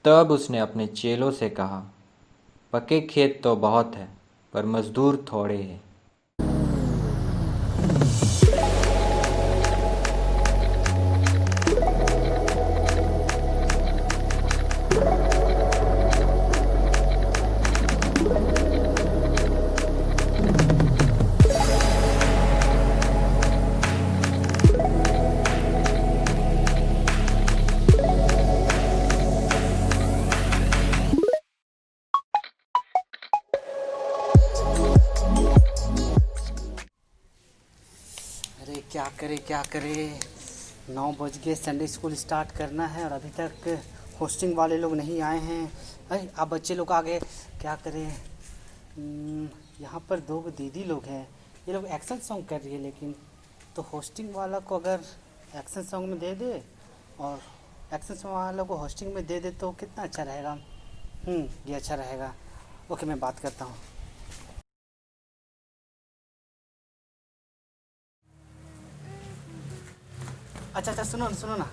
तब उसने अपने चेलों से कहा, पके खेत तो बहुत है, पर मजदूर थोड़े हैं। अरे क्या करे 9 बज गए, संडे स्कूल स्टार्ट करना है और अभी तक होस्टिंग वाले लोग नहीं आए हैं। अरे आप बच्चे लोग आ गए, क्या करें। यहाँ पर 2 दीदी लोग हैं, ये लोग एक्शन सॉन्ग कर रही है, लेकिन तो होस्टिंग वाला को अगर एक्शन सॉन्ग में दे दे और एक्शन सॉन्ग वाला को होस्टिंग में दे दे तो कितना अच्छा रहेगा। ये अच्छा रहेगा। ओके, मैं बात करता हूँ। अच्छा, सुनो ना।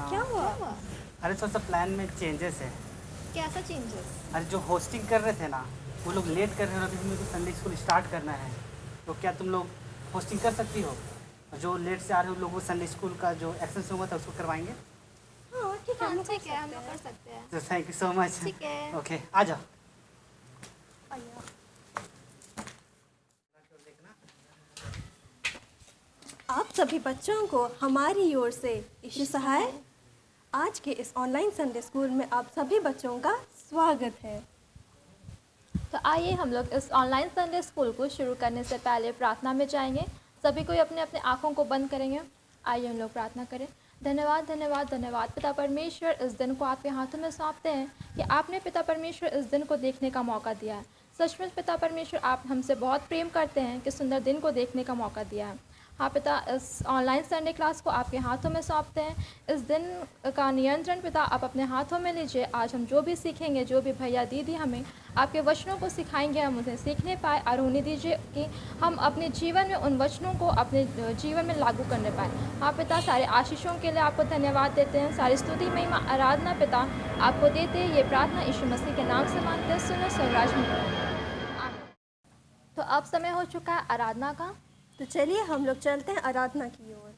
क्या हुआ? अरे थोड़ा सा प्लान में चेंजेस है। कैसा चेंजेस? अरे जो होस्टिंग कर रहे थे ना, वो लोग लेट कर रहे हैं और अभी मेरे को संडे स्कूल स्टार्ट करना है, तो क्या तुम लोग होस्टिंग कर सकती हो? और जो लेट से आ रहे हो लोग, वो संडे स्कूल का जो एक्शन हुआ था उसको करवाएंगे। हाँ ठीक है, हम लोग कर सकते हैं। तो थैंक यू सो मच। ठीक है। ओके, आ जाओ। आइए। आप सभी बच्चों को हमारी ओर से ईशु सहाय। आज के इस ऑनलाइन संडे स्कूल में आप सभी बच्चों का स्वागत है। तो आइए हम लोग इस ऑनलाइन संडे स्कूल को शुरू करने से पहले प्रार्थना में जाएंगे। सभी कोई अपने अपने आँखों को बंद करेंगे। आइए हम लोग प्रार्थना करें। धन्यवाद धन्यवाद धन्यवाद पिता परमेश्वर, इस दिन को आपके हाथों में सौंपते हैं कि आपने पिता परमेश्वर इस दिन को देखने का मौका दिया है। सचमुच पिता परमेश्वर, आप हमसे बहुत प्रेम करते हैं कि सुंदर दिन को देखने का मौका दिया है। हाँ पिता, इस ऑनलाइन संडे क्लास को आपके हाथों में सौंपते हैं। इस दिन का नियंत्रण पिता आप अपने हाथों में लीजिए। आज हम जो भी सीखेंगे, जो भी भैया दीदी हमें आपके वचनों को सिखाएंगे, हम उन्हें सीखने पाए और उन्हें दीजिए कि हम अपने जीवन में उन वचनों को अपने जीवन में लागू करने पाए। हाँ पिता, सारे आशीषों के लिए आपको धन्यवाद देते हैं। सारी स्तुति महिमा आराधना पिता आपको देते हैं। ये प्रार्थना यीशु मसीह के नाम से मांगते हैं। सुनो स्वराज में। तो अब समय हो चुका है आराधना का। तो चलिए हम लोग चलते हैं आराधना की ओर।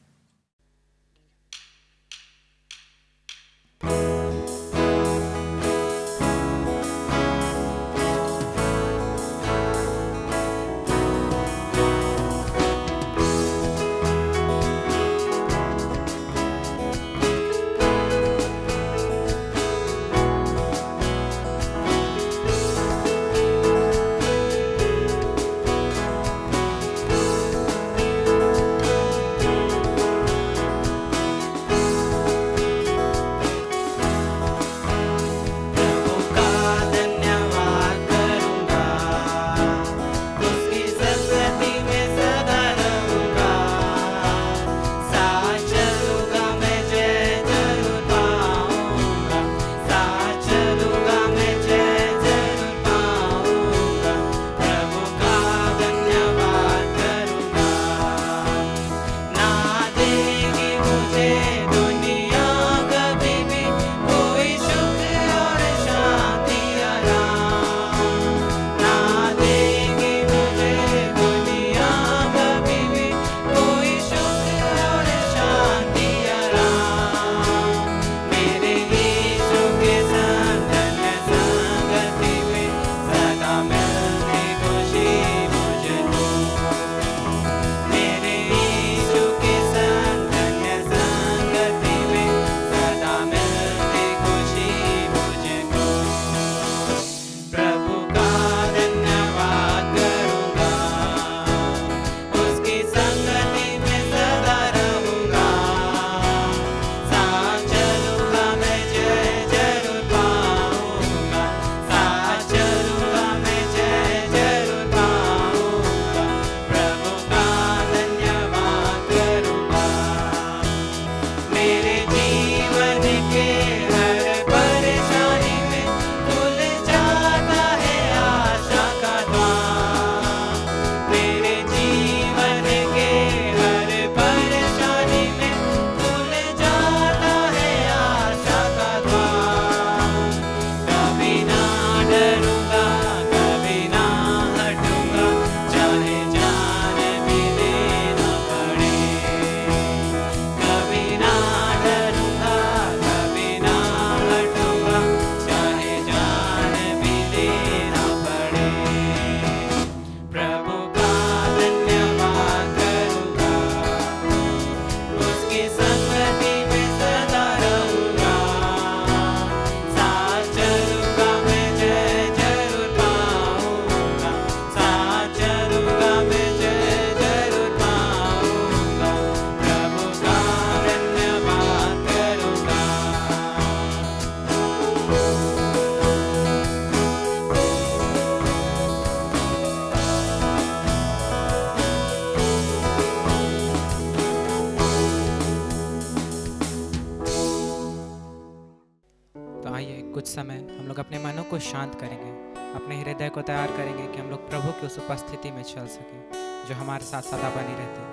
आइए कुछ समय हम लोग अपने मनों को शांत करेंगे, अपने हृदय को तैयार करेंगे कि हम लोग प्रभु की उस उपस्थिति में चल सकें जो हमारे साथ सदा बनी रहती है।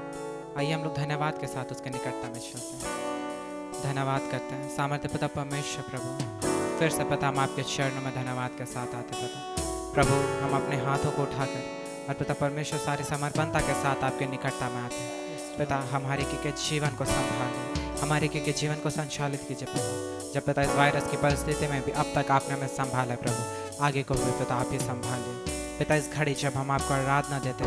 आइए हम लोग धन्यवाद के साथ उसके निकटता में चलते हैं। धन्यवाद करते हैं सामर्थ्य पिता परमेश्वर प्रभु, फिर से पिता हम आपके चरणों में धन्यवाद के साथ आते पिता प्रभु। हम अपने हाथों को उठाकर और पिता परमेश्वर सारी समर्पणता के साथ आपके निकटता में आते हैं पिता। हमारे के जीवन को संभालें, हमारे के जीवन को संचालित कीजिए पिता। जब पिता इस वायरस की परिस्थिति में भी अब तक आपने हमें संभाला है प्रभु, आगे को भी पिता आप ही संभालिए पिता। इस घड़ी जब हम आपको आराधना देते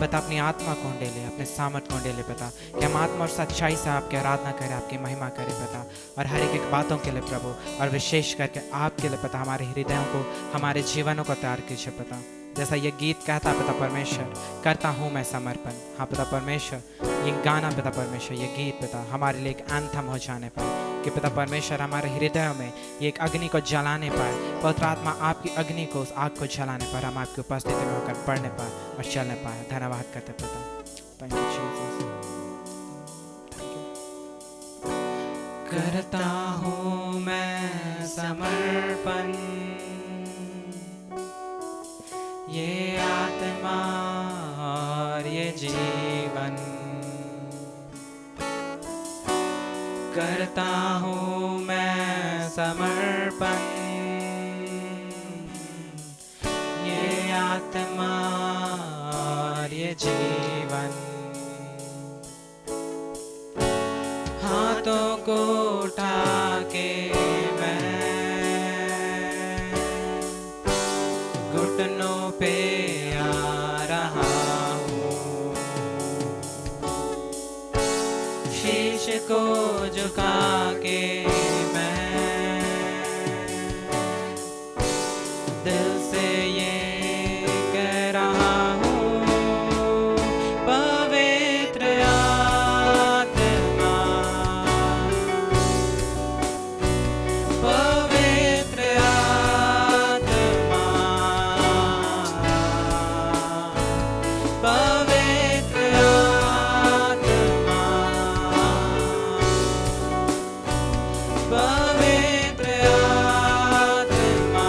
पिता अपनी आत्मा को ले, अपने सामर्थ को ले पिता, कि हम आत्मा और सच्चाई से आपकी आराधना करें, आपकी महिमा करें पिता। और हर एक बातों के लिए प्रभु, और विशेष करके आपके लिए पिता हमारे हृदयों को, हमारे जीवनों को तैयार कीजिए पिता। जैसा ये गीत कहता पिता परमेश्वर, करता हूँ मैं समर्पण। हाँ पिता परमेश्वर, ये गाना पिता परमेश्वर, ये गीत पिता हमारे लिए एक एंथम हो जाने पाए कि पिता परमेश्वर हमारे हृदयों में ये एक अग्नि को जलाने पाए। पवित्र आत्मा आपकी अग्नि को, उस आग को जलाने पर हम आपकी उपस्थिति में होकर पढ़ने पाए और चलने पाए। धन्यवाद करते पिता। Thank you Jesus. करता हूँ मैं समर्पण, ये आत्मा और ये जीवन। करता हूँ मैं समर्पण, ये आत्मा और ये जीवन। हाथों को उठा के घुटनों पे आ रहा हूँ, शीश को झुका के मैं दिल से ये कह रहा हूँ, पवित्र आत्मा, पवित्र पवित्र आत्मा, पवित्र आत्मा।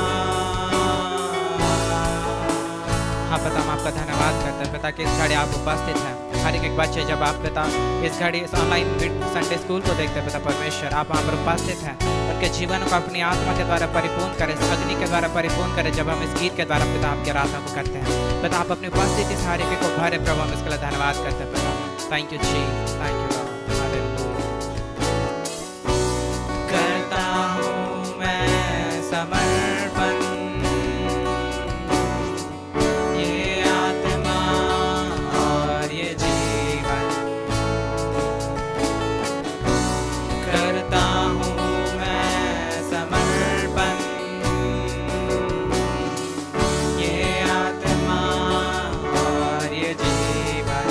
हाँ पिता, हम आपका धन्यवाद करते हैं पिता कि इस घड़ी आप उपस्थित हैं। हर एक बच्चे जब आप पिता इस घड़ी इस ऑनलाइन संडे स्कूल को देखते हैं पिता परमेश्वर, आप वहाँ पर उपस्थित हैं। उनके जीवन को अपनी आत्मा के द्वारा परिपूर्ण करें, इस अग्नि के द्वारा परिपूर्ण करें। जब हम इस गीत के द्वारा पिता आपकी आराधना को करते हैं पिता, आप अपनी उपस्थिति से हर एक को भरे प्रभु, हम इसके लिए धन्यवाद करते हैं पिता। Thank you Jesus, thank you Lord, hallelujah. करता हूँ मैं समर्पण, ये आत्मा और ये जीवन। करता हूँ मैं समर्पण, ये आत्मा और ये जीवन।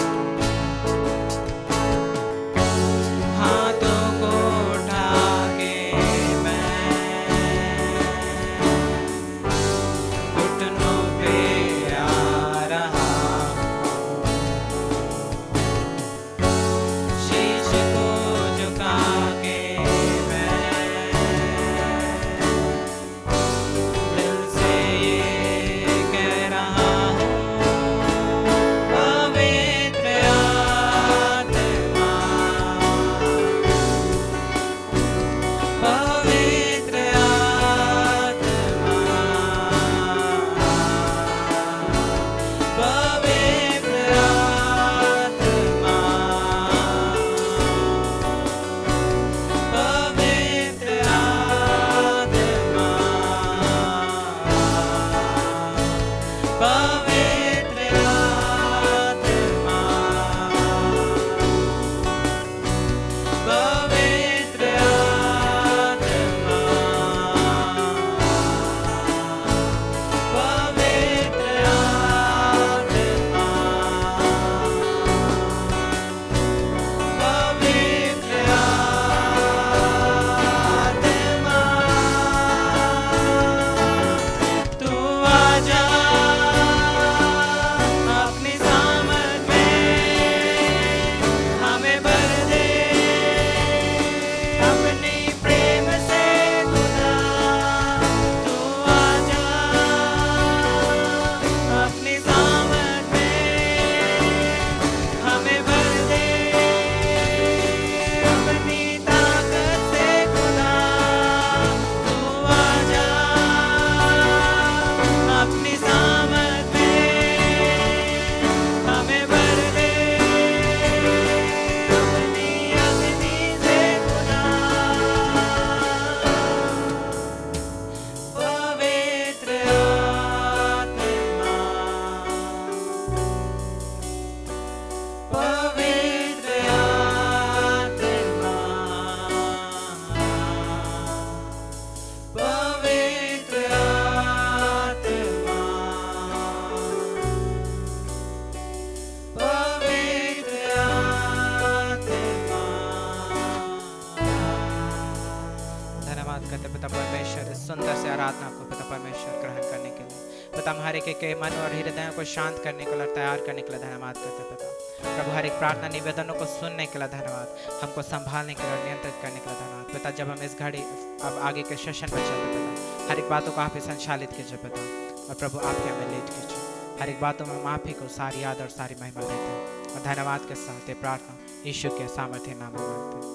सुंदर से आराधना को पिता परमेश्वर ग्रहण करने के लिए पिता, हम हर एक के मन और हृदयों को शांत करने के लिए, तैयार करने के लिए धन्यवाद करते हैं पिता। प्रभु हर एक प्रार्थना निवेदनों को सुनने के लिए धन्यवाद, हमको संभालने के लिए और नियंत्रित करने के लिए धन्यवाद पिता। जब हम इस घड़ी अब आगे के सेशन में चलते पिता, हर एक बातों को आप ही संचालित कीजिए पिता, और प्रभु आप ही हमें लीड कीजिए। हर एक बातों में आप ही को सारी याद और सारी महिमा देते हैं और धन्यवाद के साथ ये प्रार्थना यीशु के सामर्थ्य नाम में मांगते हैं,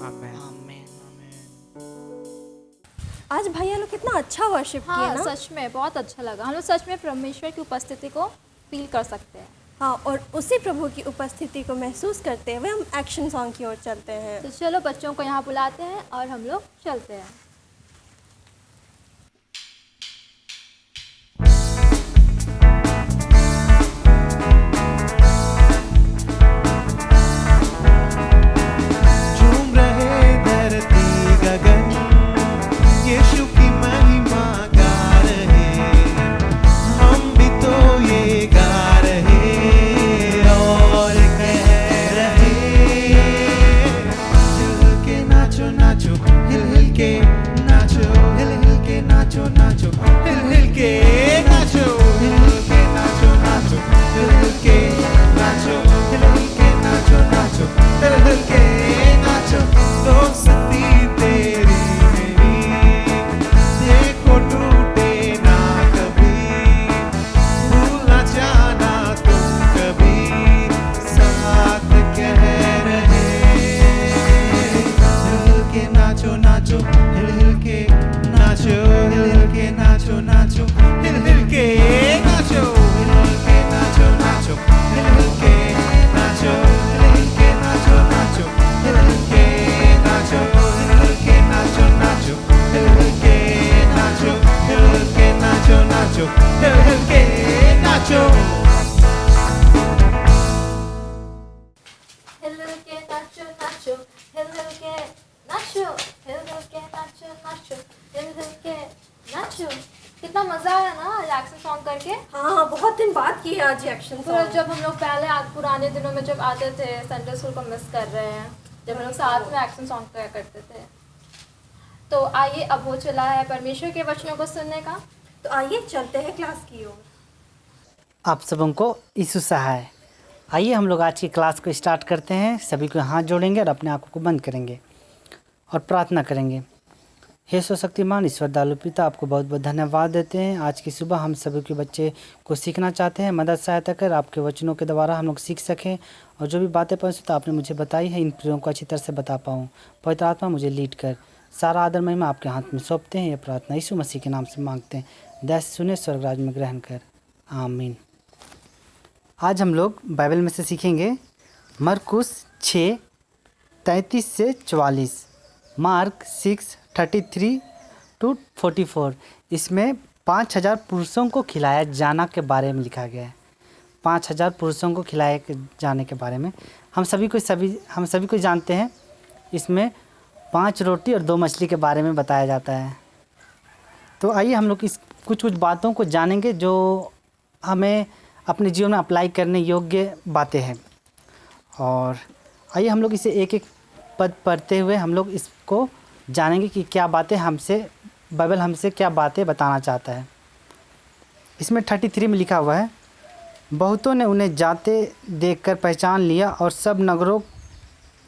आमीन। आमीन। आज भैया लोग कितना अच्छा वर्शिप किया हाँ, ना। सच में बहुत अच्छा लगा। हम लोग सच में परमेश्वर की उपस्थिति को फील कर सकते हैं। हाँ, और उसी प्रभु की उपस्थिति को महसूस करते हुए हम एक्शन सॉन्ग की ओर चलते हैं। तो चलो बच्चों को यहाँ बुलाते हैं और हम लोग चलते हैं। झूम रहे धरती गगन, यीशु की महिमा गा रहे, हम भी तो ये गा रहे और कह रहे, हिल के नाचो नाचो, हिल के नाचो, हिल के नाचो नाचो, हिल के नाचो, हिल के नाचो नाचो, हिल के नाचो, हिल के नाचो नाचो, हिल के नाचो। दोस्ती तेरी मेरी देखो टूटे ना कभी, भूल ना जाना तुम कभी, साथ कह रहे, हिल के नाचो नाचो, हिल के नाचो, हिल के नाचो नाचो, हिल के नाचो, हिल के नाचो नाचो, हिल के नाचो, हिल के नाचो नाचो, हिल के नाचो, हिल के नाचो नाचो, हिल के नाचो, हिल के नाचो नाचो, हिल के नाचो। हिल हिल के नाचो नाचो, हिल हिल के नाचो, हिल हिल के नाचो नाचो, हिल हिल के नाचो। कितना मजा आया ना रिएक्शन सॉन्ग करके। हाँ, बहुत दिन बाद किए आज एक्शन पूरा सॉन्ग। जब हम लोग पहले पुराने दिनों में जब आते थे संडे स्कूल को मिस कर रहे हैं, जब हम लोग साथ में एक्शन सॉन्ग किया करते थे। तो आइए अब हो चला है परमेश्वर के वचनों को सुनने का। तो आइए चलते हैं क्लास की ओर। आप सबों को यीशु सहाय। आइए हम लोग आज की क्लास को स्टार्ट करते हैं। सभी को हाथ जोड़ेंगे और अपने आंखों को बंद करेंगे और प्रार्थना करेंगे। हे सर्वशक्तिमान ईश्वर दयालु पिता, आपको बहुत बहुत धन्यवाद देते हैं। आज की सुबह हम सभी के बच्चे को सीखना चाहते हैं। मदद सहायता कर आपके वचनों के द्वारा हम लोग सीख सकें और जो भी बातें परिशुद्ध आपने मुझे बताई है इन प्रियों को अच्छी तरह से बता पाऊँ। पवित्र आत्मा मुझे लीड कर। सारा आदर महिमा आपके हाथ में सौंपते हैं। ये प्रार्थना यीशु मसीह के नाम से मांगते हैं। दया से सुने, स्वर्गराज में ग्रहण कर, आमीन। आज हम लोग बाइबल में से सीखेंगे मरकुस 6:33 से 44, मार्क 6:33 to 44। इसमें 5000 पुरुषों को खिलाया जाना के बारे में लिखा गया है। 5000 पुरुषों को खिलाए जाने के बारे में हम सभी को जानते हैं। इसमें 5 रोटी और 2 मछली के बारे में बताया जाता है। तो आइए हम लोग इस कुछ बातों को जानेंगे जो हमें अपने जीवन में अप्लाई करने योग्य बातें हैं। और आइए हम लोग इसे एक एक पद पढ़ते हुए हम लोग इसको जानेंगे कि क्या बातें बाइबल हमसे क्या बातें बताना चाहता है। इसमें 33 में लिखा हुआ है, बहुतों ने उन्हें जाते देखकर पहचान लिया और सब नगरों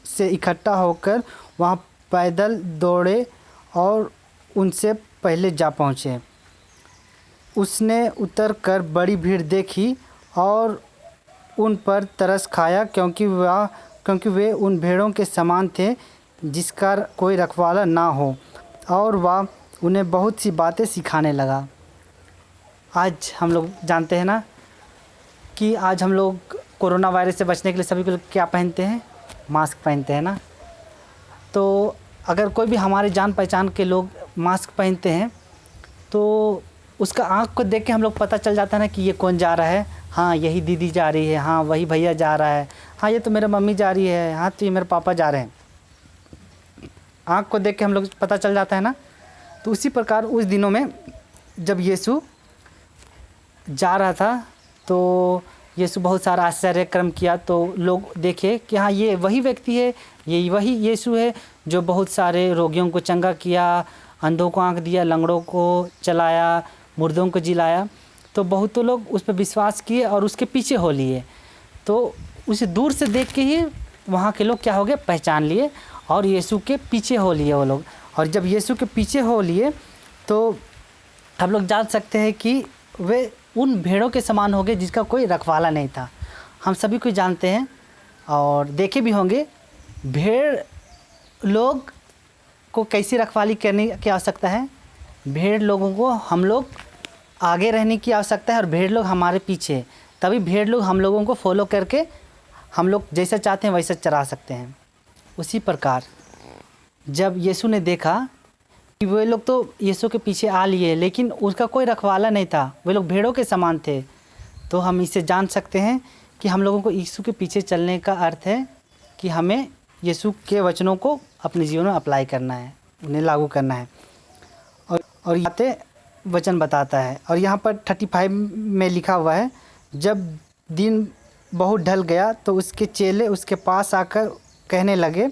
से इकट्ठा होकर वहां पैदल दौड़े और उनसे पहले जा पहुँचे। उसने उतर कर बड़ी भीड़ देखी और उन पर तरस खाया, क्योंकि वे उन भेड़ों के समान थे जिसका कोई रखवाला ना हो, और वह उन्हें बहुत सी बातें सिखाने लगा। आज हम लोग जानते हैं ना कि आज हम लोग कोरोना वायरस से बचने के लिए सभी को क्या पहनते हैं, मास्क पहनते हैं ना। तो अगर कोई भी हमारे जान पहचान के लोग मास्क पहनते हैं तो उसका आँख को देख के हम लोग पता चल जाता है ना कि ये कौन जा रहा है। हाँ, यही दीदी जा रही है, हाँ वही भैया जा रहा है, हाँ ये तो मेरा मम्मी जा रही है, हाँ तो ये मेरे पापा जा रहे हैं। आँख को देख के हम लोग पता चल जाता है ना। तो उसी प्रकार उस दिनों में जब यीशु जा रहा था तो यीशु बहुत सारा आश्चर्य कर्म किया। तो लोग देखे कि हाँ ये वही व्यक्ति है, ये वही यीशु है जो बहुत सारे रोगियों को चंगा किया अंधों को आँख दिया, लंगड़ों को चलाया, मुर्दों को जिलाया। तो बहुतों लोग उस पर विश्वास किए और उसके पीछे हो लिए। तो उसे दूर से देख के ही वहाँ के लोग क्या हो गए, पहचान लिए और यीशु के पीछे हो लिए वो लोग। और जब यीशु के पीछे हो लिए तो हम लोग जान सकते हैं कि वे उन भेड़ों के समान हो गए जिसका कोई रखवाला नहीं था। हम सभी को जानते हैं और देखे भी होंगे, भेड़ लोग को कैसी रखवाली करने की आवश्यकता है। भेड़ लोगों को हम लोग आगे रहने की आवश्यकता है और भेड़ लोग हमारे पीछे, तभी भेड़ लोग हम लोगों को फॉलो करके हम लोग जैसा चाहते हैं वैसा चरा सकते हैं। उसी प्रकार जब यीशु ने देखा कि वे लोग तो यीशु के पीछे आ लिए लेकिन उसका कोई रखवाला नहीं था, वे लोग भेड़ों के समान थे, तो हम इसे जान सकते हैं कि हम लोगों को यीशु के पीछे चलने का अर्थ है कि हमें यीशु के वचनों को अपने जीवन में अप्लाई करना है, उन्हें लागू करना है। और यहाँ वचन बताता है और यहाँ पर 35 में लिखा हुआ है, जब दिन बहुत ढल गया तो उसके चेले उसके पास आकर कहने लगे,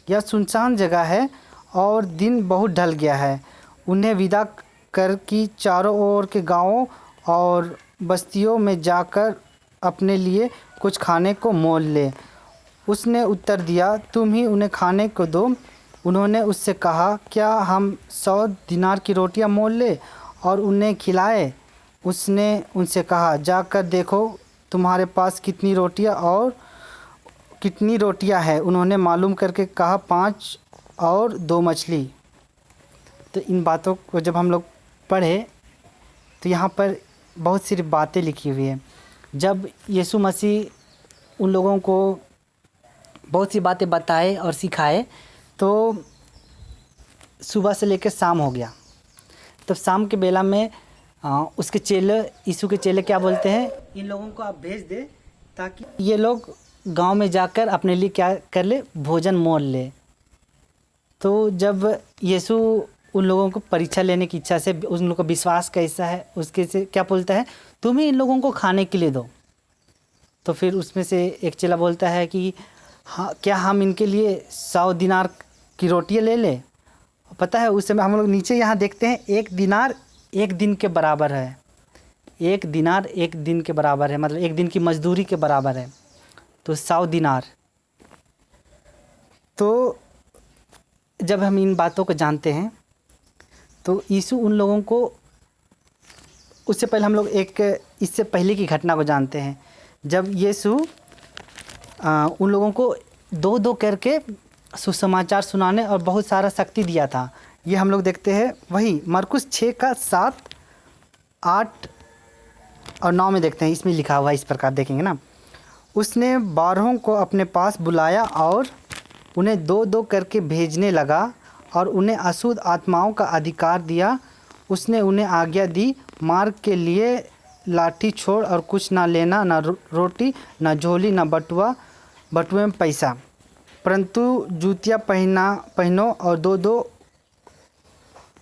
यह सुनसान जगह है और दिन बहुत ढल गया है, उन्हें विदा कर कि चारों ओर के गांवों और बस्तियों में जाकर अपने लिए कुछ खाने को मोल ले। उसने उत्तर दिया, तुम ही उन्हें खाने को दो। उन्होंने उससे कहा, क्या हम 100 दिनार की रोटियां मोल ले और उन्हें खिलाए? उसने उनसे कहा, जाकर देखो तुम्हारे पास कितनी रोटियां हैं। उन्होंने मालूम करके कहा, 5 और 2 मछली। तो इन बातों को जब हम लोग पढ़े तो यहाँ पर बहुत सी बातें लिखी हुई हैं। जब यीशु मसीह उन लोगों को बहुत सी बातें बताए और सिखाए तो सुबह से लेकर शाम हो गया। तब शाम के बेला में उसके चेले, यीशु के चेले क्या बोलते हैं, इन लोगों को आप भेज दे ताकि ये लोग गांव में जाकर अपने लिए क्या कर ले, भोजन मोल ले। तो जब यीशु उन लोगों को परीक्षा लेने की इच्छा से, उन लोगों का विश्वास कैसा है उसके से क्या बोलता है, तुम ही इन लोगों को खाने के लिए दो। तो फिर उसमें से एक चेला बोलता है कि हाँ, क्या हम इनके लिए 100 दिनार की रोटियां ले लें? पता है उस समय हम लोग नीचे यहाँ देखते हैं, 1 दिनार 1 दिन के बराबर है। 1 दिनार 1 दिन के बराबर है, मतलब 1 दिन की मजदूरी के बराबर है। तो 100 दिनार। तो जब हम इन बातों को जानते हैं तो यीशु उन लोगों को, उससे पहले हम लोग एक इससे पहले की घटना को जानते हैं। जब यीशु उन लोगों को 2-2 करके सुसमाचार सुनाने और बहुत सारा शक्ति दिया था। ये हम लोग देखते हैं वही मरकुस 6 का 7, 8 और 9 में देखते हैं। इसमें लिखा हुआ है इस प्रकार, देखेंगे ना। उसने 12 को अपने पास बुलाया और उन्हें 2-2 करके भेजने लगा और उन्हें अशुद्ध आत्माओं का अधिकार दिया। उसने उन्हें आज्ञा दी, मार्ग के लिए लाठी छोड़ और कुछ ना लेना, ना रोटी, ना झोली, ना बटुए में पैसा, परंतु जूतियाँ पहनो और 2-2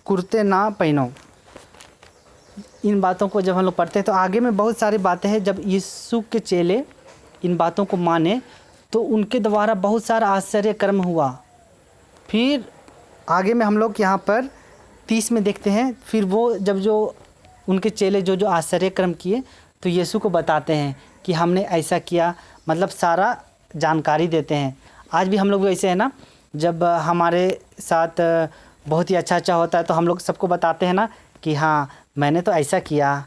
कुर्ते ना पहनो। इन बातों को जब हम लोग पढ़ते हैं तो आगे में बहुत सारी बातें हैं। जब यीशु के चेले इन बातों को माने तो उनके द्वारा बहुत सारा आश्चर्य कर्म हुआ। फिर आगे में हम लोग यहाँ पर 30 में देखते हैं, फिर वो जब जो उनके चेले जो आश्चर्य कर्म किए तो यीशु को बताते हैं कि हमने ऐसा किया, मतलब सारा जानकारी देते हैं। आज भी हम लोग ऐसे हैं ना, जब हमारे साथ बहुत ही अच्छा होता है तो हम लोग सबको बताते हैं ना कि हाँ मैंने तो ऐसा किया,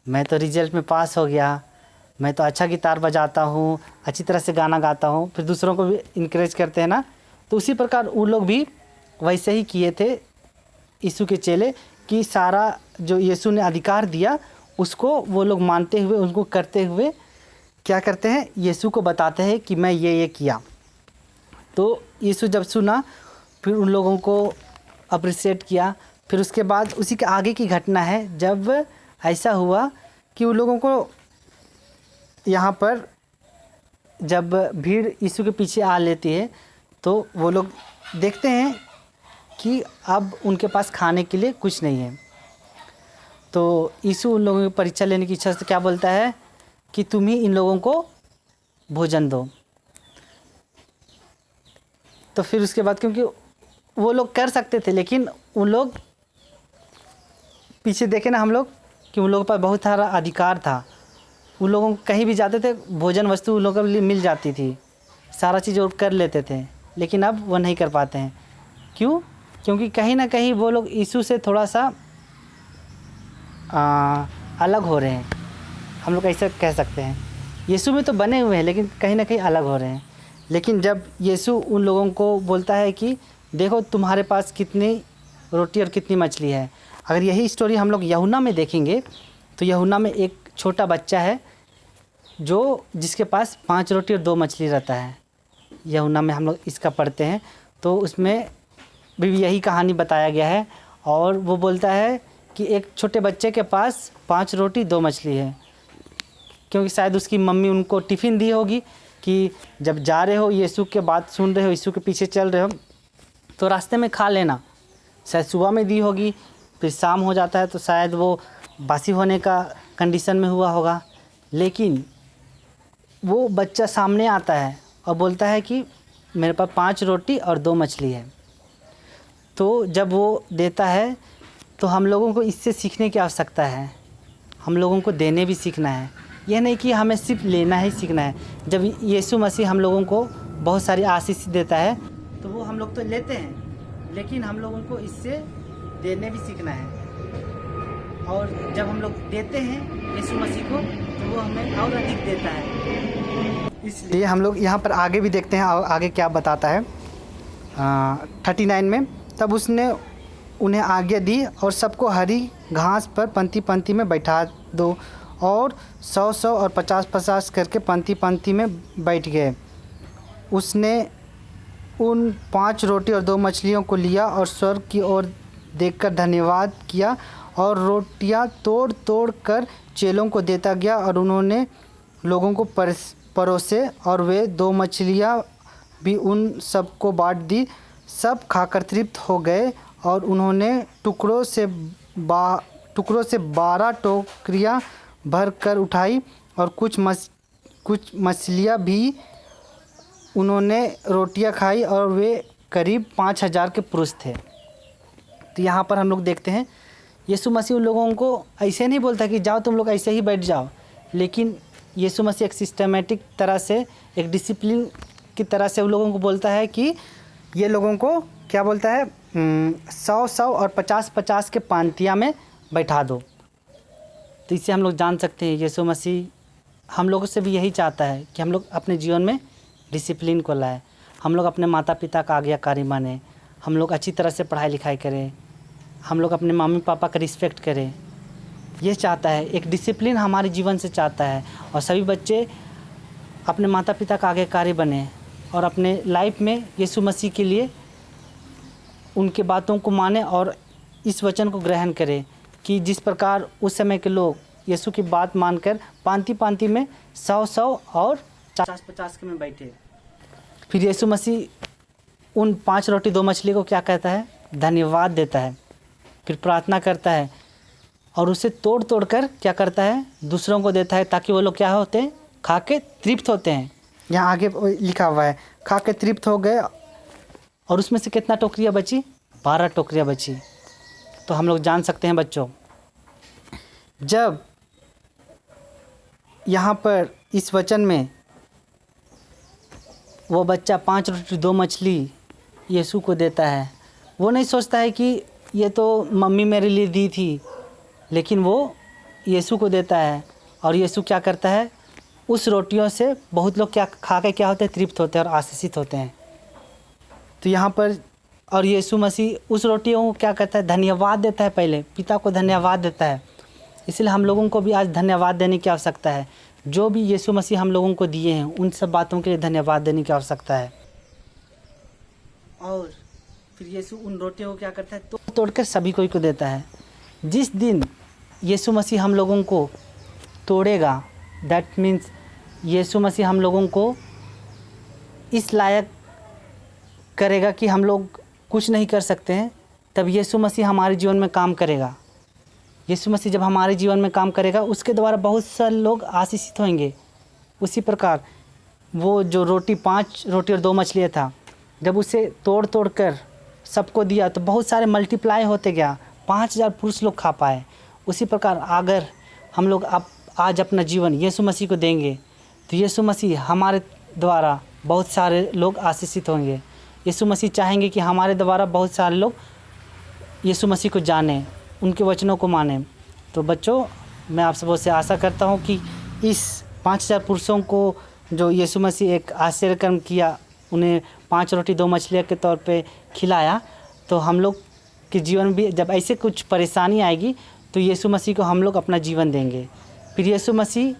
मैं तो रिजल्ट में पास हो गया, मैं तो अच्छा गिटार बजाता हूँ, अच्छी तरह से गाना गाता हूँ, फिर दूसरों को भी इनकरेज करते हैं ना। तो उसी प्रकार वो लोग भी वैसे ही किए थे यीशु के चेले, कि सारा जो यीशु ने अधिकार दिया उसको वो लोग मानते हुए, उनको करते हुए क्या करते हैं, यीशु को बताते हैं कि मैं ये किया। तो यीशु जब सुना फिर उन लोगों को अप्रिशिएट किया। फिर उसके बाद उसी के आगे की घटना है, जब ऐसा हुआ कि उन लोगों को यहाँ पर जब भीड़ यीशु के पीछे आ लेती है तो वो लोग देखते हैं कि अब उनके पास खाने के लिए कुछ नहीं है। तो यीशु उन लोगों की परीक्षा लेने की इच्छा से क्या बोलता है कि तुम ही इन लोगों को भोजन दो। तो फिर उसके बाद, क्योंकि वो लोग कर सकते थे लेकिन उन लोग पीछे देखे ना हम लोग कि उन लोगों पर बहुत सारा अधिकार था। उन लोगों को कहीं भी जाते थे भोजन वस्तु उन लोगों के लिए मिल जाती थी, सारा चीज़ वो कर लेते थे, लेकिन अब वो नहीं कर पाते हैं। क्यों? क्योंकि कहीं ना कहीं वो लोग यीशु से थोड़ा सा अलग हो रहे हैं, हम लोग ऐसा कह सकते हैं। यीशु में तो बने हुए हैं लेकिन कहीं ना कहीं अलग हो रहे हैं। लेकिन जब यीशु उन लोगों को बोलता है कि देखो तुम्हारे पास कितनी रोटी और कितनी मछली है। अगर यही स्टोरी हम लोग यूहन्ना में देखेंगे तो यूहन्ना में एक छोटा बच्चा है जिसके पास 5 रोटी और 2 मछली रहता है। यूहन्ना में हम लोग इसका पढ़ते हैं तो उसमें भी यही कहानी बताया गया है। और वो बोलता है कि एक छोटे बच्चे के पास 5 रोटी 2 मछली है, क्योंकि शायद उसकी मम्मी उनको टिफ़िन दी होगी कि जब जा रहे हो यीशु के बात सुन रहे हो, यीशु के पीछे चल रहे हो तो रास्ते में खा लेना। शायद सुबह में दी होगी, फिर शाम हो जाता है तो शायद वो बासी होने का कंडीशन में हुआ होगा। लेकिन वो बच्चा सामने आता है और बोलता है कि मेरे पास 5 रोटी और 2 मछली है। तो जब वो देता है तो हम लोगों को इससे सीखने की आवश्यकता है, हम लोगों को देने भी सीखना है। यह नहीं कि हमें सिर्फ लेना ही सीखना है। जब यीशु मसीह हम लोगों को बहुत सारी आशीष देता है तो वो हम लोग तो लेते हैं, लेकिन हम लोगों को इससे देने भी सीखना है। और जब हम लोग देते हैं यीशु मसीह को तो वो हमें और अधिक देता है। इसलिए हम लोग यहाँ पर आगे भी देखते हैं आगे क्या बताता है 39 में। तब उसने उन्हें आज्ञा दी और सबको हरी घास पर पंक्ति पंक्ति में बैठा दो, और 100-100 और 50-50 करके पंक्ति पंक्ति में बैठ गए। उसने उन 5 रोटी और 2 मछलियों को लिया और स्वर्ग की ओर देखकर धन्यवाद किया और रोटियां तोड़ तोड़ कर चेलों को देता गया और उन्होंने लोगों को परोसे और वे 2 मछलियां भी उन सबको बांट दी। सब खाकर तृप्त हो गए और उन्होंने टुकड़ों से 12 टोकरियां भर कर उठाई और कुछ मछलियां भी उन्होंने रोटियां खाई और वे करीब 5000 के पुरुष थे। तो यहाँ पर हम लोग देखते हैं यीशु मसीह उन लोगों को ऐसे नहीं बोलता कि जाओ तुम लोग ऐसे ही बैठ जाओ, लेकिन यीशु मसीह एक सिस्टमेटिक तरह से, एक डिसिप्लिन की तरह से उन लोगों को बोलता है कि ये लोगों को क्या बोलता है 100-100 और 50-50 के पांतियाँ में बैठा दो। तो इससे हम लोग जान सकते हैं यीशु मसीह हम लोगों से भी यही चाहता है कि हम लोग अपने जीवन में डिसिप्लिन को लाएं, हम लोग अपने माता पिता का आज्ञाकारी माने, हम लोग अच्छी तरह से पढ़ाई लिखाई करें, हम लोग अपने मम्मी पापा का रिस्पेक्ट करें। ये चाहता है, एक डिसिप्लिन हमारे जीवन से चाहता है। और सभी बच्चे अपने माता पिता का आज्ञाकारी बने और अपने लाइफ में यीशु मसीह के लिए उनके बातों को माने और इस वचन को ग्रहण करें कि जिस प्रकार उस समय के लोग यीशु की बात मानकर पांति पांति में 100-100 और 50-50 के में बैठे। फिर यीशु मसीह उन 5 रोटी 2 मछली को क्या कहता है? धन्यवाद देता है, फिर प्रार्थना करता है और उसे तोड़ तोड़ कर क्या करता है? दूसरों को देता है, ताकि वो लोग क्या होते हैं? खा के तृप्त होते हैं। यहाँ आगे लिखा हुआ है खा के तृप्त हो गए। और उसमें से कितना टोकरियाँ बची? 12 टोकरियाँ बची। तो हम लोग जान सकते हैं बच्चों, जब यहाँ पर इस वचन में वो बच्चा 5 रोटी 2 मछली यीशु को देता है, वो नहीं सोचता है कि ये तो मम्मी मेरे लिए दी थी, लेकिन वो यीशु को देता है। और यीशु क्या करता है? उस रोटियों से बहुत लोग क्या खा के क्या होते हैं? तृप्त होते हैं और आशीषित होते हैं। तो यहाँ पर और यीशु मसीह उस रोटियों को क्या करता है? धन्यवाद देता है, पहले पिता को धन्यवाद देता है। इसलिए हम लोगों को भी आज धन्यवाद देने की आवश्यकता है। जो भी यीशु मसीह हम लोगों को दिए हैं उन सब बातों के लिए धन्यवाद देने की आवश्यकता है। और फिर यीशु उन रोटियों को क्या करता है? तोड़कर सभी को देता है। जिस दिन यीशु मसीह हम लोगों को तोड़ेगा, दैट मीन्स यीशु मसीह हम लोगों को इस लायक करेगा कि हम लोग कुछ नहीं कर सकते हैं, तब यीशु मसीह हमारे जीवन में काम करेगा। यीशु मसीह जब हमारे जीवन में काम करेगा, उसके द्वारा बहुत सारे लोग आशीषित होंगे। उसी प्रकार वो जो 5 रोटी और 2 मछलियाँ था, जब उसे तोड़ तोड़ कर सबको दिया तो बहुत सारे मल्टीप्लाई होते गया, 5,000 पुरुष लोग खा पाए, उसी प्रकार अगर हम लोग आज अपना जीवन यीशु मसीह को देंगे तो यीशु मसीह हमारे द्वारा बहुत सारे लोग आशीषित होंगे। यीशु मसीह चाहेंगे कि हमारे द्वारा बहुत सारे लोग यीशु मसीह को जानें, उनके वचनों को मानें। तो बच्चों, मैं आप सबों से आशा करता हूँ कि इस 5,000 पुरुषों को जो यीशु मसीह एक आश्चर्य कर्म किया, उन्हें 5 रोटी 2 मछलियाँ के तौर पे खिलाया, तो हम लोग के जीवन भी जब ऐसे कुछ परेशानी आएगी तो यीशु मसीह को हम लोग अपना जीवन देंगे, फिर यीशु मसीह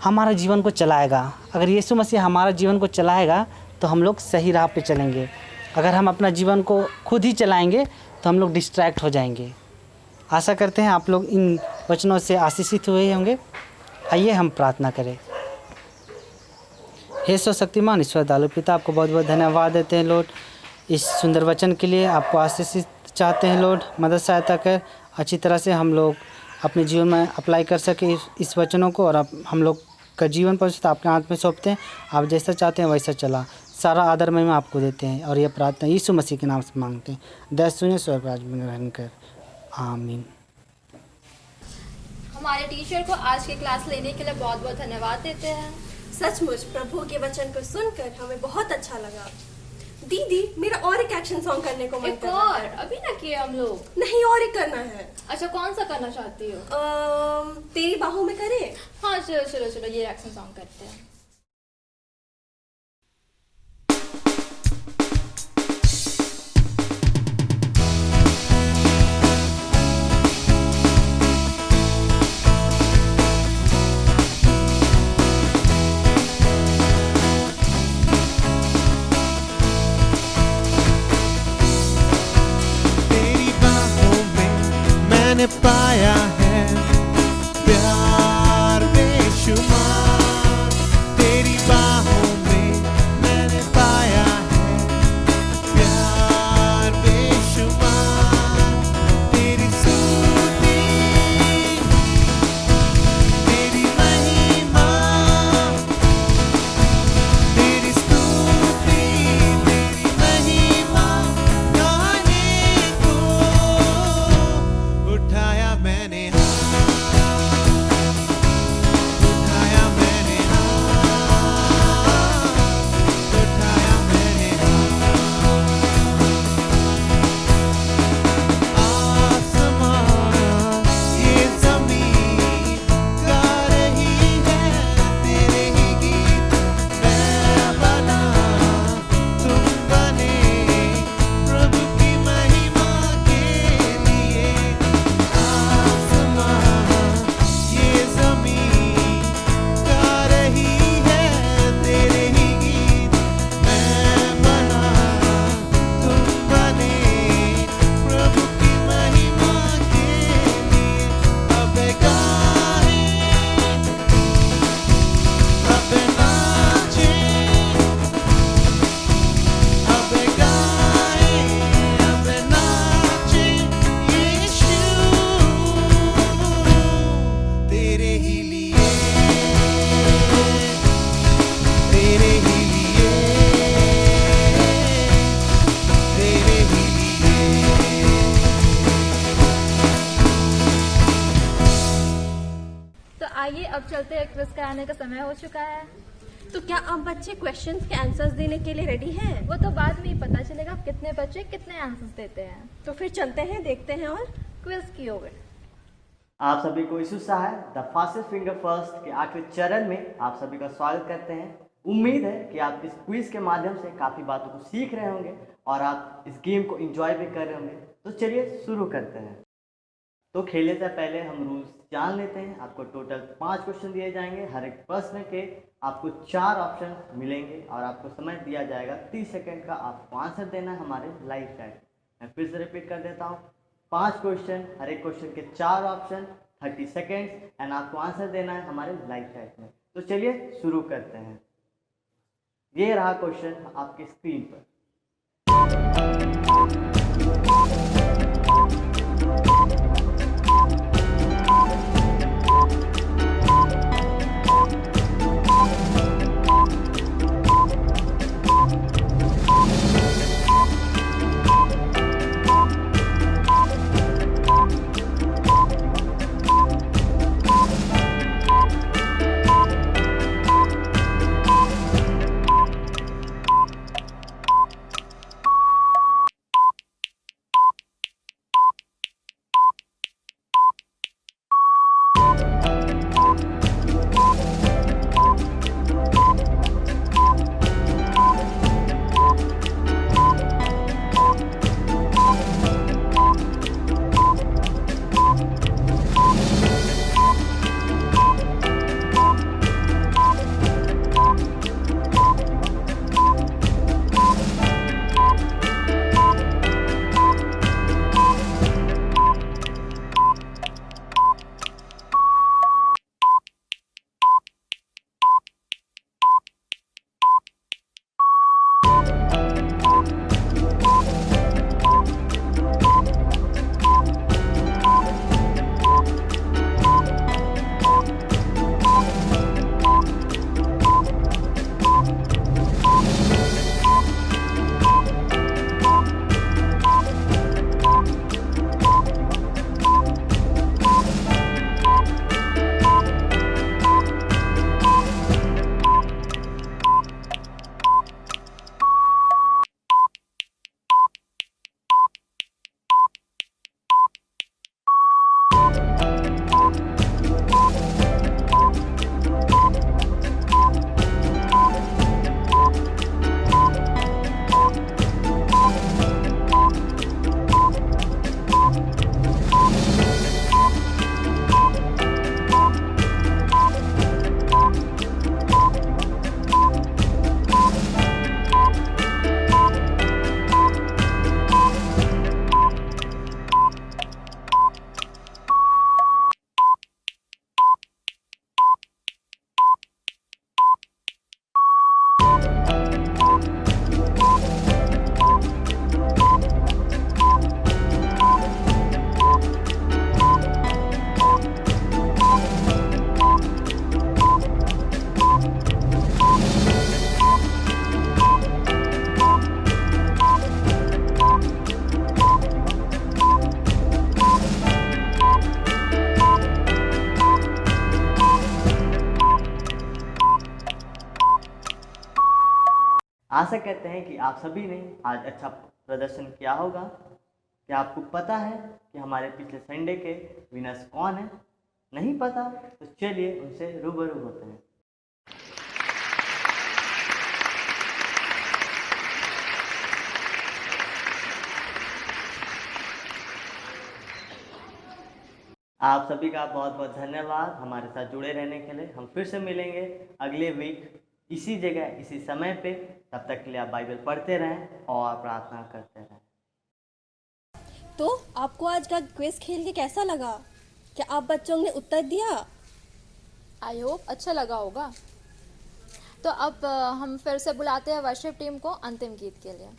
हमारा जीवन को चलाएगा। अगर यीशु मसीह हमारा जीवन को चलाएगा तो हम लोग सही राह पे चलेंगे। अगर हम अपना जीवन को खुद ही चलाएंगे तो हम लोग डिस्ट्रैक्ट हो जाएंगे। आशा करते हैं आप लोग इन वचनों से आशीषित हुए होंगे। आइए हम प्रार्थना करें। हे सर्वशक्तिमान ईश्वर दयालु पिता, आपको बहुत बहुत धन्यवाद देते हैं लॉर्ड, इस सुंदर वचन के लिए। आपको आशीषित चाहते हैं लॉर्ड, मदद सहायता कर अच्छी तरह से हम लोग अपने जीवन में अप्लाई कर सके इस वचनों को, और हम लोग का जीवन परिस्थिति आपके हाथ में सौंपते हैं। आप जैसा चाहते हैं वैसा चला। सारा आदर में आपको देते हैं और यह प्रार्थना यीशु मसीह के नाम से मांगते हैं। दया सुनिए, स्वर्ग राज्य में ग्रहण कर। आमीन। हमारे टीचर को आज की क्लास लेने के लिए बहुत बहुत धन्यवाद देते हैं। सचमुच प्रभु के वचन को सुनकर हमें बहुत अच्छा लगा। दीदी, मेरा और एक एक्शन सॉन्ग करने को मन एक कर रहा और है। अभी ना किए हम लोग। नहीं, और एक करना है। अच्छा, कौन सा करना चाहती हो? तेरी बाहों में करें। हाँ, चलो चलो चलो, ये एक्शन सॉन्ग करते हैं। तेरी बाहों में मैंने पाया है प्यार बेशुमार। तेरी बाहों में मैंने पाया है प्यार बेशुमार। तेरी स्तुति, तेरी महिमा, तेरी स्तुति, तेरी महिमा गाने को उठाया मैंने उठाया मैंने उठाया मैंने आसमान ये ज़मीन गा रही है तेरे ही गीत। मैं बना, तुम बने प्रभु की महिमा के लिए। आसमान ये ज़मीन गा रही है तेरे ही गीत। मैं बना, तुम बने प्रभु की महिमा के लिए। अब गाएं, अब नाचें, अब गाएं, अब नाचें यीशु तेरे ही लिए, तेरे ही लिए, तेरे ही लिए। तो आइए अब चलते हैं, क्विज कराने का समय हो चुका है। तो क्या आप बच्चे क्वेश्चंस के आंसर्स देने के लिए रेडी हैं? वो तो बाद में ही पता चलेगा कितने बच्चे कितने आंसर्स देते हैं। तो फिर चलते हैं, देखते हैं। और क्विज की ओर। आप सभी को यीशु साहब द फास्टेस्ट फिंगर फर्स्ट के आखिरी चरण में आप सभी का स्वागत करते हैं। उम्मीद है कि आप इस क्विज के माध्यम से काफ़ी बातों को सीख रहे होंगे और आप इस गेम को एंजॉय भी कर रहे होंगे। तो चलिए शुरू करते हैं। तो खेलने से पहले हम रूल्स जान लेते हैं। आपको टोटल 5 क्वेश्चन दिए जाएंगे। हर एक प्रश्न के आपको 4 ऑप्शन मिलेंगे और आपको समय दिया जाएगा 30 सेकंड का। आपको आंसर देना है हमारे लाइव चैट। मैं फिर से रिपीट कर देता हूँ। 5 क्वेश्चन, हर एक क्वेश्चन के 4 ऑप्शन, 30 सेकेंड्स एंड आपको आंसर देना है हमारे लाइव चैट में। तो चलिए शुरू करते हैं। ये रहा क्वेश्चन आपकी स्क्रीन पर। आशा करते हैं कि आप सभी ने आज अच्छा प्रदर्शन किया होगा। क्या आपको पता है कि हमारे पिछले संडे के विनर्स कौन है? नहीं पता? तो चलिए उनसे रूबरू होते हैं। आप सभी का बहुत बहुत धन्यवाद हमारे साथ जुड़े रहने के लिए। हम फिर से मिलेंगे अगले वीक इसी जगह इसी समय पे। तब तक के लिए आप बाइबल पढ़ते रहें और प्रार्थना करते रहें। तो आपको आज का क्विज खेल के कैसा लगा? क्या आप बच्चों ने उत्तर दिया? आई होप अच्छा लगा होगा। तो अब हम फिर से बुलाते हैं वर्शिप टीम को अंतिम गीत के लिए।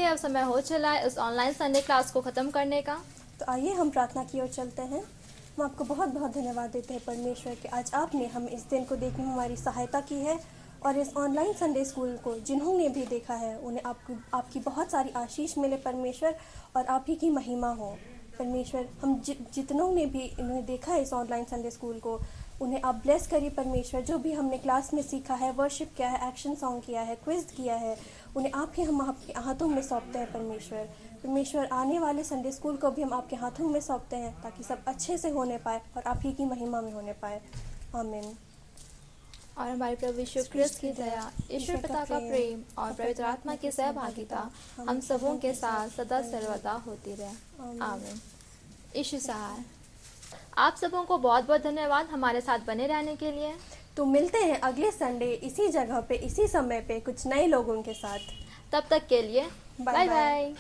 अब समय हो चला है इस ऑनलाइन संडे क्लास को ख़त्म करने का। तो आइए हम प्रार्थना की ओर चलते हैं। हम आपको बहुत बहुत धन्यवाद देते हैं परमेश्वर कि आज आपने हम इस दिन को देखने में हमारी सहायता की है, और इस ऑनलाइन संडे स्कूल को जिन्होंने भी देखा है उन्हें आपकी बहुत सारी आशीष मिले परमेश्वर, और आप ही की महिमा हो परमेश्वर। हम जितनों ने भी इन्हें देखा है इस ऑनलाइन संडे स्कूल को, उन्हें आप ब्लेस करिए परमेश्वर। जो भी हमने क्लास में सीखा है, वर्शिप किया है, एक्शन सॉन्ग किया है, क्विज किया है, उन्हें आप ही हम आपके हाथों में सौंपते हैं परमेश्वर। परमेश्वर आने वाले संडे स्कूल को भी हम आपके हाथों में सौंपते हैं ताकि सब अच्छे से होने पाए और आप ही की महिमा में होने पाए। आमीन। और हमारे प्रभु यीशु क्रिस्त की दया, ईश्वर पिता का प्रेम और पवित्र आत्मा की सहभागिता हम सबों के साथ सदा सर्वदा होती रहे। आमीन। यीशु सहाय। आप सबों को बहुत बहुत धन्यवाद हमारे साथ बने रहने के लिए। तो मिलते हैं अगले संडे इसी जगह पे इसी समय पे कुछ नए लोगों के साथ। तब तक के लिए बाय बाय।